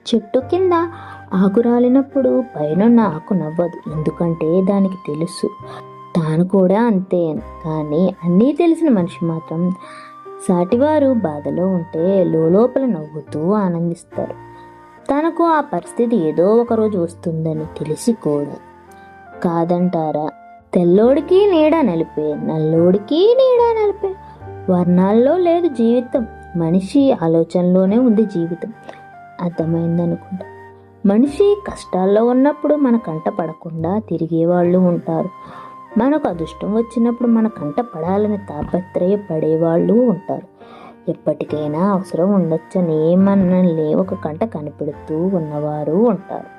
చెట్టు కింద ఆకు రాలినప్పుడు పైనున్న ఆకు నవ్వదు, ఎందుకంటే దానికి తెలుసు తాను కూడా అంతే అని. కానీ అన్నీ తెలిసిన మనిషి మాత్రం సాటివారు బాధలో ఉంటే లోపల నవ్వుతూ ఆనందిస్తారు. తనకు ఆ పరిస్థితి ఏదో ఒకరోజు వస్తుందని తెలిసి కూడా. కాదంటారా? తెల్లోడికి నీడ నలిపే, నల్లోడికి నీడ నలిపే. వర్ణాల్లో లేదు జీవితం, మనిషి ఆలోచనలోనే ఉంది జీవితం. అర్థమైందనుకుంటా. మనిషి కష్టాల్లో ఉన్నప్పుడు మన కంట పడకుండా తిరిగేవాళ్ళు ఉంటారు. మనకు అదృష్టం వచ్చినప్పుడు మన కంట పడాలని తాపత్రయపడేవాళ్ళు ఉంటారు. ఎప్పటికైనా అవసరం ఉండొచ్చని మనల్ని ఒక కంట కనిపెడుతూ ఉన్నవారు ఉంటారు.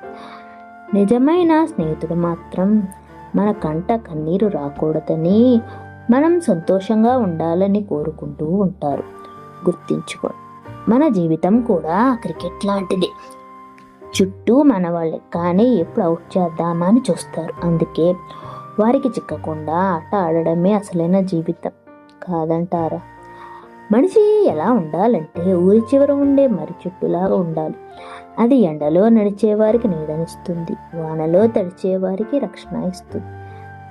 నిజమైన స్నేహితుడు మాత్రం మన కంట కన్నీరు రాకూడదని, మనం సంతోషంగా ఉండాలని కోరుకుంటూ ఉంటారు. గుర్తించుకోండి, మన జీవితం కూడా క్రికెట్ లాంటిది. చుట్టూ మన వాళ్ళే, కానీ ఎప్పుడు అవుట్ చేద్దామా అని చూస్తారు. అందుకే వారికి చిక్కకుండా ఆట ఆడడమే అసలైన జీవితం. కాదంటారా? మనిషి ఎలా ఉండాలంటే ఊరి చివర ఉండే మర్రి చెట్టులాగా ఉండాలి. అది ఎండలో నడిచేవారికి నీడనిస్తుంది, వానలో తడిచేవారికి రక్షణ ఇస్తుంది.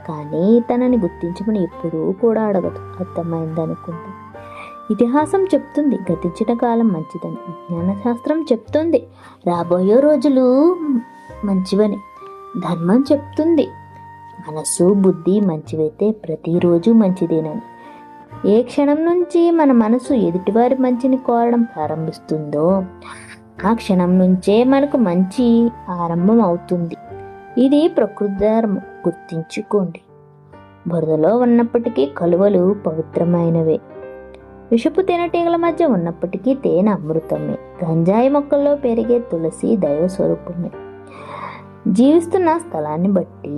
కానీ తనని గుర్తించమని ఎప్పుడూ కూడా అడగదు. అర్థమైందనుకుంటా. ఇతిహాసం చెప్తుంది గతించిన కాలం మంచిదని, విజ్ఞాన శాస్త్రం చెప్తుంది రాబోయే రోజులు మంచివని, ధర్మం చెప్తుంది మనసు బుద్ధి మంచివైతే ప్రతిరోజు మంచిదేనని. ఏ క్షణం నుంచి మన మనసు ఎదుటివారి మంచిని కోరడం ప్రారంభిస్తుందో ఆ క్షణం నుంచే మనకు మంచి ఆరంభం అవుతుంది. ఇది ప్రకృతి ధర్మం, గుర్తించుకోండి. బురదలో ఉన్నప్పటికీ కలువలు పవిత్రమైనవే, విషపు తేనెటీగల మధ్య ఉన్నప్పటికీ తేనె అమృతమే, గంజాయి మొక్కల్లో పెరిగే తులసి దైవ స్వరూపమే. జీవిస్తున్న స్థలాన్ని బట్టి,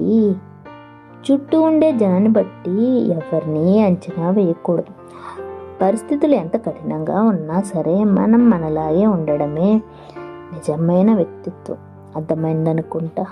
చుట్టూ ఉండే జనాన్ని బట్టి ఎవరిని అంచనా వేయకూడదు. పరిస్థితులు ఎంత కఠినంగా ఉన్నా సరే మనం మనలాగే ఉండడమే నిజమైన వ్యక్తిత్వం. అర్థమైందనుకుంటా.